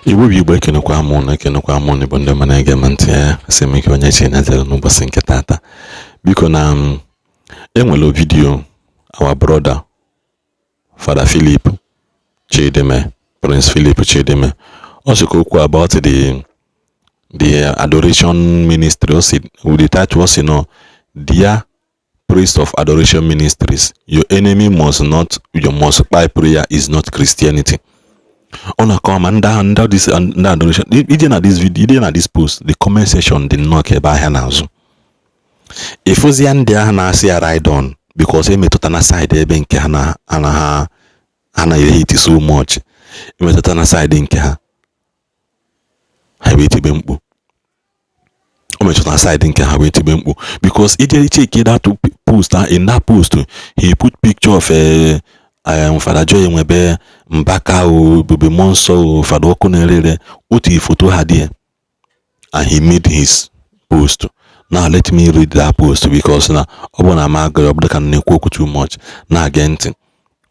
Igbo bụ Igbo ekenekwa amụ na bụ ndị mana ege m ntị ya asị m ike onye Chinazere n'ụbọchị nke tata. Biko na enwere vidio our brother Father Philip Chidime, Prince Philip Chidime. Also okwu about the adoration ministry. Also, with the title was, Dear Priest of Adoration Ministries, your enemy must buy prayer is not Christianity. Ona come under this adoration. Even at this video, even at this post, the comment section did not care about Hanazu. If was the end there, na say ride on because he made to side benke hana hate so much. He made to side in keha. I wait bembu. He made to side in keha wait bembu because he did check that to post. In that post, he put picture of Father Joy Mwebe Mbaka o Bebe Monso o Father Okunelele uti photo had, and he made his post. Now let me read that post because now Obona Maga can nekwoku too much. Now again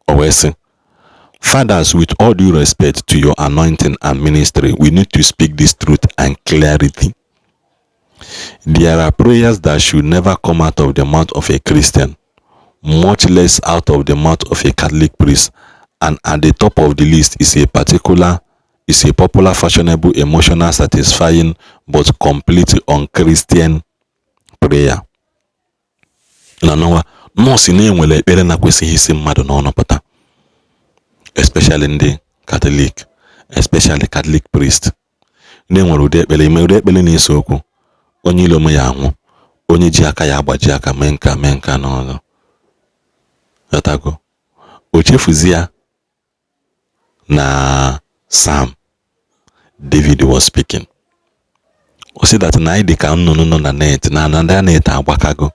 always fathers, with all due respect to your anointing and ministry, we need to speak this truth and clarity. There are prayers that should never come out of the mouth of a Christian, much less out of the mouth of a Catholic priest, and at the top of the list is a popular, fashionable, emotional, satisfying, but completely unchristian prayer. No si na-enwere ekpere na kwesịghị isi mmadụ n'ọnụ pụta, especially ndị Catholic, especially Catholic priest. Na-enwere ụdị ekpere na-eso okwu onye ilo m ya anwụ, onye ji aka ya agbaji aka mee nka n'ọzọ. Yatago o chefuzi ya na Psalm David was speaking. O si that na ịdị ka nnụnụ nọ na net na ndị net agbakago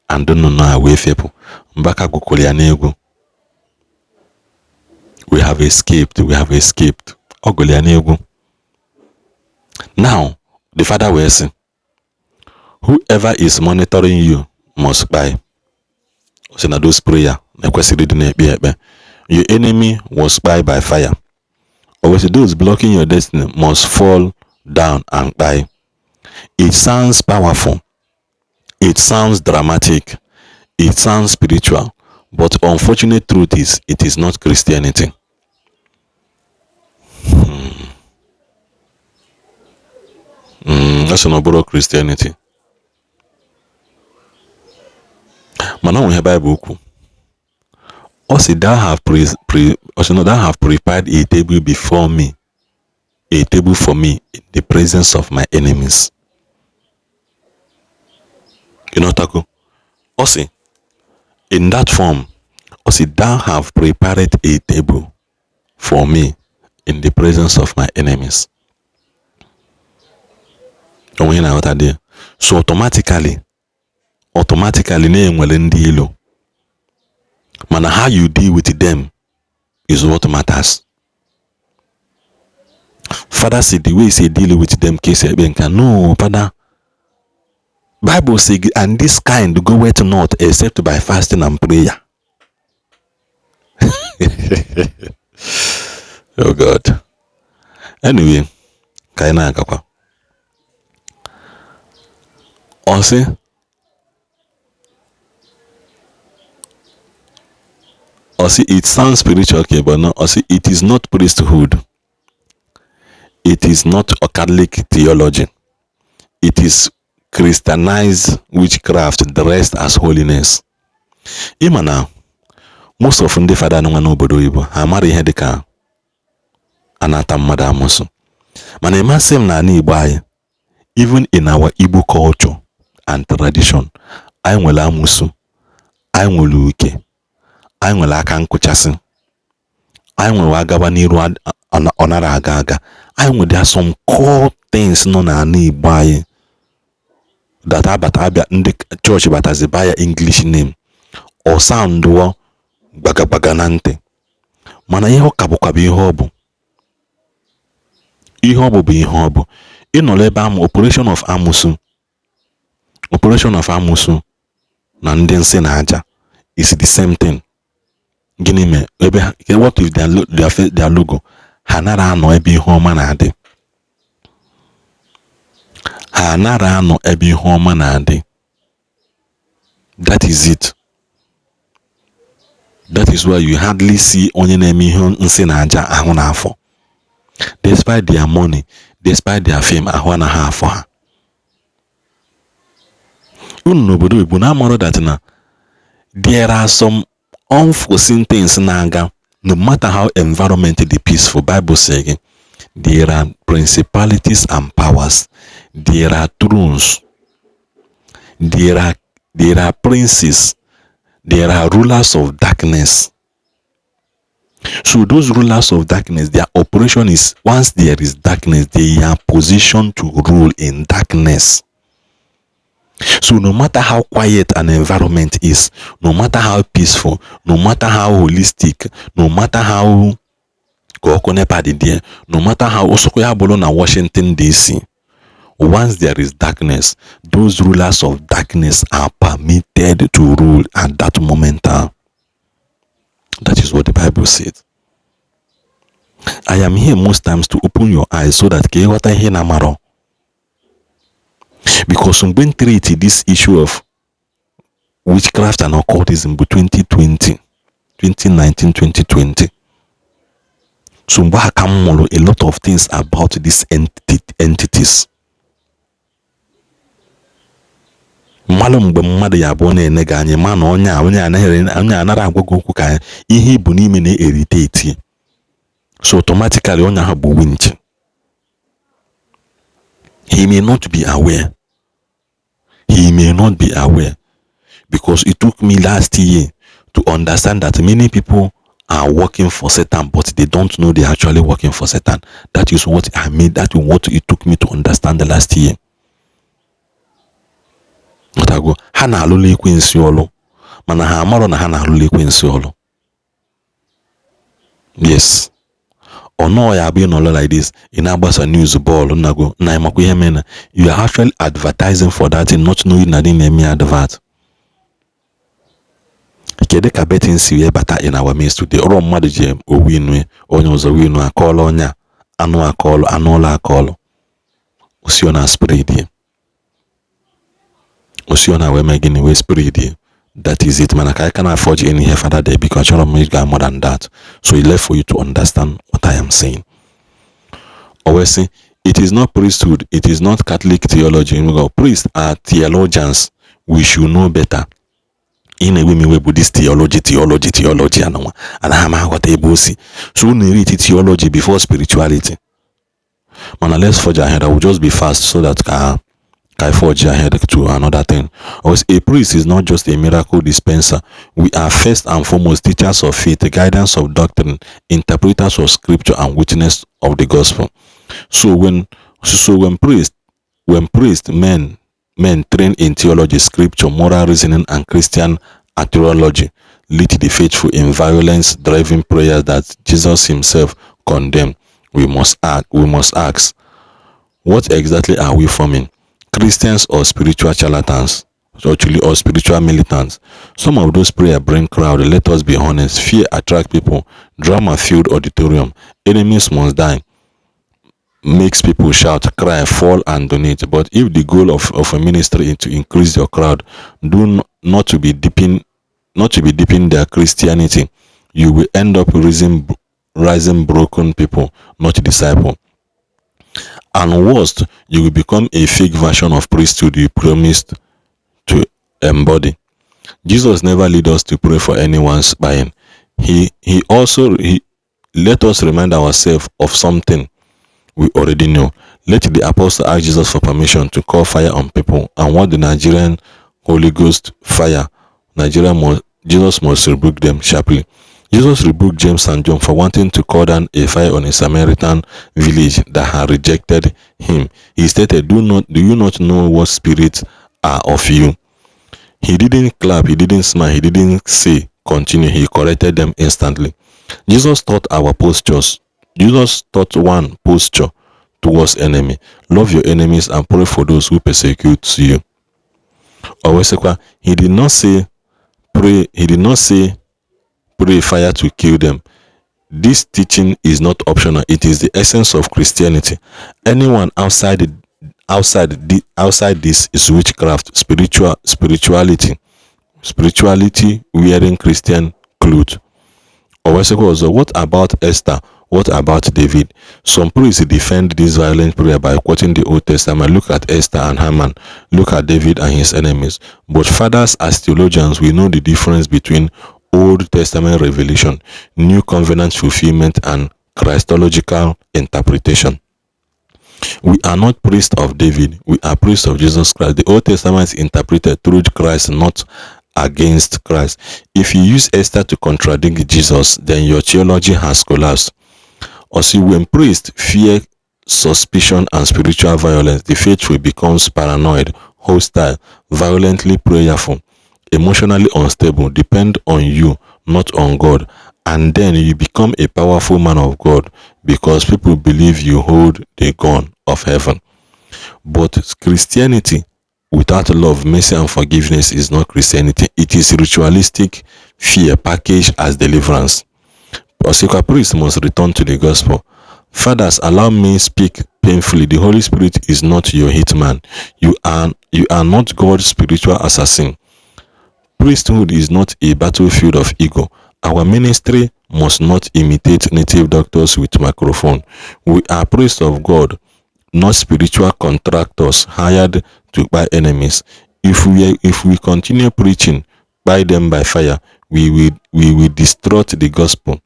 and nnụnụ a wee fepụ mbaka gụkwara ya n'egwu. We have escaped. Ọ gụrụ ya n'egwu. Now the father will say, whoever is monitoring you must buy. O si na those prayer na kwesịrị dị na-ekpe ekpe. Your enemy was spy by fire. Always those blocking your destiny must fall down and die. It sounds powerful. It sounds dramatic. It sounds spiritual. But unfortunate truth is, it is not Christianity. That's not borrow Christianity. Mana we have Bible. Also, thou have prepared a table before me, a table for me in the presence of my enemies. You know, Taco? Also, in that form, also, thou have prepared a table for me in the presence of my enemies. And when I was there, so automatically, na-enwere ndị ilo. Mana how you deal with them is what matters. Father said the way he say deal with them case no, Father. Bible say and this kind goeth not except by fasting and prayer. Oh God. Anyway, kaina akakwa. Also, it sounds spiritual, okay, but no, also, it is not priesthood. It is not a Catholic theology. It is Christianized witchcraft, the rest as holiness. Imana, most of the father no one obodo Igbo, amari ihe dịka anata mmadụ amusu. Mana ima same na ani Igbo, even in our Igbo culture and tradition, anyị nwere amusu, anyị nwere uke. I nwere aka nkuchasị, anyị nwere agaba n'iru ọnara aga. I nwere some core things nọ na ana Igbo anyị that abịa ndị church batazi by English name or sound wo gbagagbaga na ntị. Mana ihe ọka bụkwa bụ ihe ọ bụ. Ihe ọ bụ. Ịnọrọ ebe amụ operation of amusu na ndị nsị na aja is the same thing. Gịnị me ebe what if their logo ha nara anọ ebe ihe ọma na-adị. ha nara anọ ebe ihe ọma na-adị. That is it. That is why you hardly see onye na-eme ihe nsị na aja ahụ n'afọ. Despite their money, despite their fame, ahụ anaghị afọ ha. Unu n'obodo Igbo na-amara that na there are some unforeseen things na-aga. No matter how environment is peaceful, Bible says there are principalities and powers, there are thrones, there are princes, there are rulers of darkness. So those rulers of darkness, their operation is, once there is darkness, they are positioned to rule in darkness. So no matter how quiet an environment is, no matter how peaceful, no matter how holistic, no matter how no matter how na Washington DC, once there is darkness, those rulers of darkness are permitted to rule at that moment. That is what the Bible says. I am here most times to open your eyes so that because when treated this issue of witchcraft and occultism between 2019, 2020. So a lot of things about these entities. Mmadụ mgbe mmadụ ya abụọ na-enega anyị ma na onye anara agwago okwu ka ihe ibu n'ime na-irritate. So automatically onye ahụ bụ winch. He may not be aware. He may not be aware, because it took me last year to understand that many people are working for Satan, but they don't know they're actually working for Satan. That is what I mean. That is what it took me to understand the last year. Ha na-alụla ekwensu ọlụ, mana ha amarọ na ha na-alụla ekwensu ọlụ. Yes. Or no, I have been all like this in Abbas news ball. You are actually advertising for that and not knowing that in any advert. Kedeka betting see better in our midst today. Or Madajem or win or knows a win a call on ya, annual call, annual call. Usiona spirit here. Usiona we making away spirit here. That is it, man. I cannot afford you any here for that day because you're more than that. So it's left for you to understand what I am saying. Always say it is not priesthood, it is not Catholic theology. Priests are theologians. We should know better. In a way, we Buddhist theology, and I'm what able see. So we read theology before spirituality. Man, let's forge ahead. I will just be fast so that I forge ahead to another thing. Because a priest is not just a miracle dispenser. We are first and foremost teachers of faith, guidance of doctrine, interpreters of scripture, and witness of the gospel. So when priests, men trained in theology, scripture, moral reasoning, and Christian theology lead the faithful in violence-driven prayers that Jesus himself condemned, we must ask, what exactly are we forming? Christians or spiritual charlatans, actually, or spiritual militants? Some of those prayers bring crowd. Let us be honest. Fear attract people. Drama-filled auditorium. Enemies must die. Makes people shout, cry, fall, and donate. But if the goal of a ministry is to increase your crowd, not to be deepen their Christianity, you will end up rising broken people, not disciple. And worst, you will become a fake version of priesthood you promised to embody. Jesus never lead us to pray for anyone's buying. He let us remind ourselves of something we already know. Let the apostle ask Jesus for permission to call fire on people, and what the Nigerian Holy Ghost fire, Jesus must rebuke them sharply. Jesus rebuked James and John for wanting to call down a fire on a Samaritan village that had rejected him. He stated, do you not know what spirits are of you? He didn't clap, he didn't smile, he didn't say continue, he corrected them instantly. Jesus taught our postures. Jesus taught one posture towards enemy. Love your enemies and pray for those who persecute you. He did not say pray fire to kill them. This teaching is not optional. It is the essence of Christianity. Anyone outside outside this is witchcraft, spirituality wearing Christian clothes. Also, what about Esther? What about David? Some priests defend this violent prayer by quoting the Old Testament. Look at Esther and Haman. Look at David and his enemies. But fathers, as theologians, we know the difference between Old Testament revelation, New Covenant fulfillment, and Christological interpretation. We are not priests of David. We are priests of Jesus Christ. The Old Testament is interpreted through Christ, not against Christ. If you use Esther to contradict Jesus, then your theology has collapsed. Or see, when priests fear suspicion and spiritual violence, the faithful becomes paranoid, hostile, violently prayerful, emotionally unstable, depend on you, not on God. And then you become a powerful man of God because people believe you hold the gun of heaven. But Christianity without love, mercy, and forgiveness is not Christianity. It is ritualistic fear packaged as deliverance. Osika priests must return to the gospel. Fathers, allow me speak painfully. The Holy Spirit is not your hitman. You are not God's spiritual assassin. Priesthood is not a battlefield of ego. Our ministry must not imitate native doctors with microphone. We are priests of God, not spiritual contractors hired to buy enemies. If we continue preaching, buy them by fire, we will distort the gospel,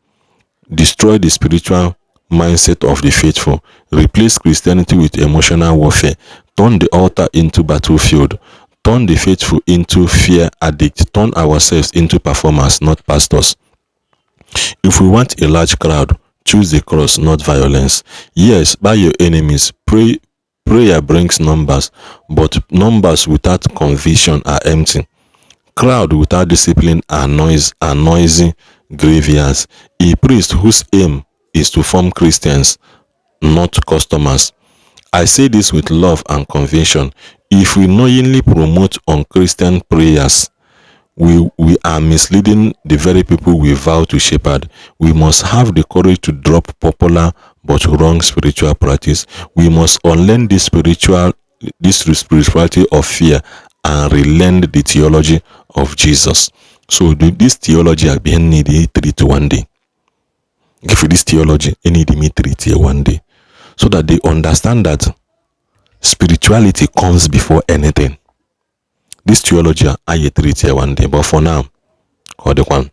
destroy the spiritual mindset of the faithful, replace Christianity with emotional warfare, turn the altar into battlefield, turn the faithful into fear addicts, turn ourselves into performers, not pastors. If we want a large crowd, choose the cross, not violence. Yes, by your enemies, prayer brings numbers, but numbers without conviction are empty. Crowd without discipline are noisy graveyards. A priest whose aim is to form Christians, not customers. I say this with love and conviction. If we knowingly promote unchristian prayers, we are misleading the very people we vow to shepherd. We must have the courage to drop popular but wrong spiritual practice. We must unlearn this spirituality of fear and relearn the theology of Jesus. So this theology I behind need treat one day. If this theology, I need me treat here one day, so that they understand that spirituality comes before anything. This theology I treat here one day, but for now, hold the one.